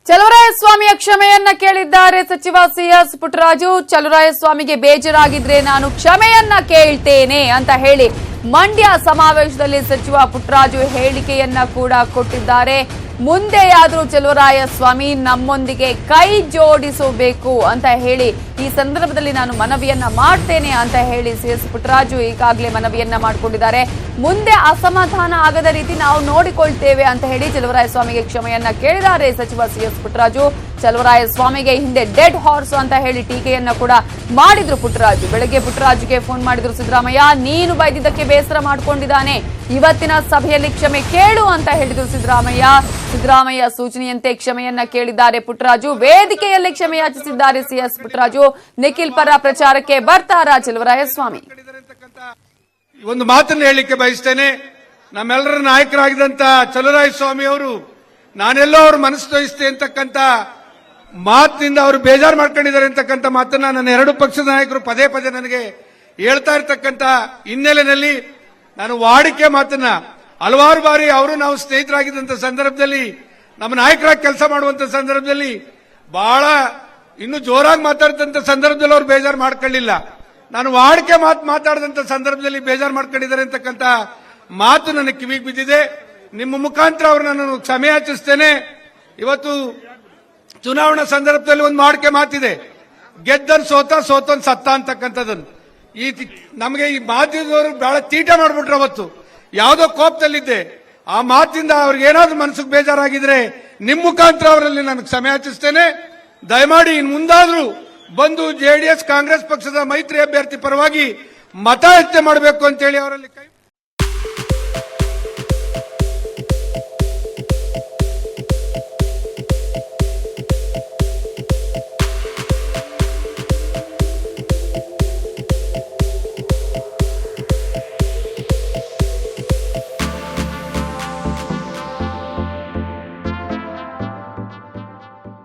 ಚಲುವರಾಯಸ್ವಾಮಿಯ ಕ್ಷಮೆಯನ್ನ ಕೇಳಿದ್ದಾರೆ ಸಚಿವ ಸಿಎಸ್ ಪುಟ್ಟರಾಜು. ಚಲುವರಾಯಸ್ವಾಮಿಗೆ ಬೇಜಾರಾಗಿದ್ರೆ ನಾನು ಕ್ಷಮೆಯನ್ನ ಕೇಳ್ತೇನೆ ಅಂತ ಹೇಳಿ ಮಂಡ್ಯ ಸಮಾವೇಶದಲ್ಲಿ ಸಚಿವ ಪುಟ್ಟರಾಜು ಹೇಳಿಕೆಯನ್ನ ಕೂಡ ಕೊಟ್ಟಿದ್ದಾರೆ. ಮುಂದೆಯಾದರೂ ಚಲುವರಾಯಸ್ವಾಮಿ ನಮ್ಮೊಂದಿಗೆ ಕೈ ಜೋಡಿಸಬೇಕು ಅಂತ ಹೇಳಿ ಈ ಸಂದರ್ಭದಲ್ಲಿ ನಾನು ಮನವಿಯನ್ನ ಮಾಡ್ತೇನೆ ಅಂತ ಹೇಳಿ ಸಿಎಸ್ ಪುಟ್ಟರಾಜು ಈಗಾಗಲೇ ಮನವಿಯನ್ನ ಮಾಡಿಕೊಂಡಿದ್ದಾರೆ. ಮುಂದೆ ಅಸಮಾಧಾನ ಆಗದ ರೀತಿ ನಾವು ನೋಡಿಕೊಳ್ತೇವೆ ಅಂತ ಹೇಳಿ ಚಲುವರಾಯಸ್ವಾಮಿಗೆ ಕ್ಷಮೆಯನ್ನ ಕೇಳಿದ್ದಾರೆ ಸಚಿವ ಸಿಎಸ್ ಪುಟ್ಟರಾಜು. ಚಲುವರಾಯಸ್ವಾಮಿಗೆ ಹಿಂದೆ ಡೆಡ್ ಹಾರ್ಸ್ ಅಂತ ಹೇಳಿ ಟೀಕೆಯನ್ನ ಕೂಡ ಮಾಡಿದ್ರು ಪುಟ್ಟರಾಜು. ಬೆಳಗ್ಗೆ ಪುಟ್ಟರಾಜುಗೆ ಫೋನ್ ಮಾಡಿದ್ರು ಸಿದ್ದರಾಮಯ್ಯ. ನೀನು ಬೈದಿದ್ದಕ್ಕೆ ಬೇಸರ ಮಾಡಿಕೊಂಡಿದ್ದಾನೆ, ಇವತ್ತಿನ ಸಭೆಯಲ್ಲಿ ಕ್ಷಮೆ ಕೇಳು ಅಂತ ಹೇಳಿದ್ರು ಸಿದ್ದರಾಮಯ್ಯ ಸೂಚನೆಯಂತೆ ಕ್ಷಮೆಯನ್ನ ಕೇಳಿದ್ದಾರೆ ಪುಟ್ಟರಾಜು. ವೇದಿಕೆಯಲ್ಲಿ ಕ್ಷಮೆ ಯಾಚಿಸಿದ್ದಾರೆ ಸಿಎಸ್ ಪುಟ್ಟರಾಜು. ನಿಖಿಲ್ ಪರ ಪ್ರಚಾರಕ್ಕೆ ಬರ್ತಾರಾ ಚಲುವರಾಯಸ್ವಾಮಿ? ಒಂದು ಮಾತನ್ನು ಹೇಳಲಿಕ್ಕೆ ಬಯಸ್ತೇನೆ. ನಮ್ಮೆಲ್ಲರ ನಾಯಕರಾಗಿದ್ದಂತ ಚಲುವರಾಯಸ್ವಾಮಿ ಅವರು ನಾನೆಲ್ಲೋ ಅವ್ರ ಮನಸ್ಸು ತೋರಿಸ್ತೇ ಅಂತಕ್ಕಂಥ ಮಾತಿನಿಂದ ಅವರು ಬೇಜಾರು ಮಾಡ್ಕೊಂಡಿದ್ದಾರೆ ಅಂತಕ್ಕಂಥ ಮಾತನ್ನ ನನ್ನ ಎರಡು ಪಕ್ಷದ ನಾಯಕರು ಪದೇ ಪದೇ ನನಗೆ ಹೇಳ್ತಾ ಇರ್ತಕ್ಕಂಥ ಹಿನ್ನೆಲೆಯಲ್ಲಿ ನಾನು ವಾಡಿಕೆ ಮಾತನ್ನ ಹಲವಾರು ಬಾರಿ ಅವರು ನಾವು ಸ್ನೇಹಿತರಾಗಿದ್ದಂತ ಸಂದರ್ಭದಲ್ಲಿ ನಮ್ಮ ನಾಯಕರಾಗಿ ಕೆಲಸ ಮಾಡುವಂತ ಸಂದರ್ಭದಲ್ಲಿ ಬಹಳ ಇನ್ನು ಜೋರಾಗಿ ಮಾತಾಡಿದಂತ ಸಂದರ್ಭದಲ್ಲಿ ಅವ್ರು ಬೇಜಾರು ಮಾಡ್ಕೊಳ್ಳಿಲ್ಲ. ನಾನು ವಾಡಿಕೆ ಮಾತಾಡಿದಂತ ಸಂದರ್ಭದಲ್ಲಿ ಬೇಜಾರು ಮಾಡ್ಕೊಂಡಿದ್ದಾರೆ ಅಂತಕ್ಕಂಥ ಮಾತು ನನ್ನ ಕಿವಿಗೆ ಬಿದ್ದಿದೆ. ನಿಮ್ಮ ಮುಖಾಂತರ ಅವರು ನಾನು ಕ್ಷಮೆ ಯಾಚಿಸ್ತೇನೆ. ಇವತ್ತು ಚುನಾವಣಾ ಸಂದರ್ಭದಲ್ಲಿ ಒಂದು ವಾಡಿಕೆ ಮಾತಿದೆ, ಗೆದ್ದನ್ ಸೋತನ್ ಸತ್ತ ಅಂತಕ್ಕಂಥದ್ದನ್ನು. ನಮಗೆ ಈ ಮಾಧ್ಯಮದವರು ಬಹಳ ತೀಟ ಮಾಡ್ಬಿಟ್ರು. ಅವತ್ತು ಯಾವುದೋ ಕೋಪದಲ್ಲಿದ್ದೆ, ಆ ಮಾತಿಂದ ಅವ್ರಿಗೆ ಏನಾದ್ರೂ ಮನಸ್ಸಿಗೆ ಬೇಜಾರಾಗಿದ್ರೆ ನಿಮ್ಮ ಮುಖಾಂತರ ಅವರಲ್ಲಿ ನಾನು ಕ್ಷಮೆ ಯಾಚಿಸ್ತೇನೆ. ದಯಮಾಡಿ ಇನ್ನು ಮುಂದಾದ್ರೂ ಬಂದು ಜೆಡಿಎಸ್ ಕಾಂಗ್ರೆಸ್ ಪಕ್ಷದ ಮೈತ್ರಿ ಅಭ್ಯರ್ಥಿ ಪರವಾಗಿ ಮತಯಾಚನೆ ಮಾಡಬೇಕು ಅಂತೇಳಿ ಅವರಲ್ಲಿ ಕೈ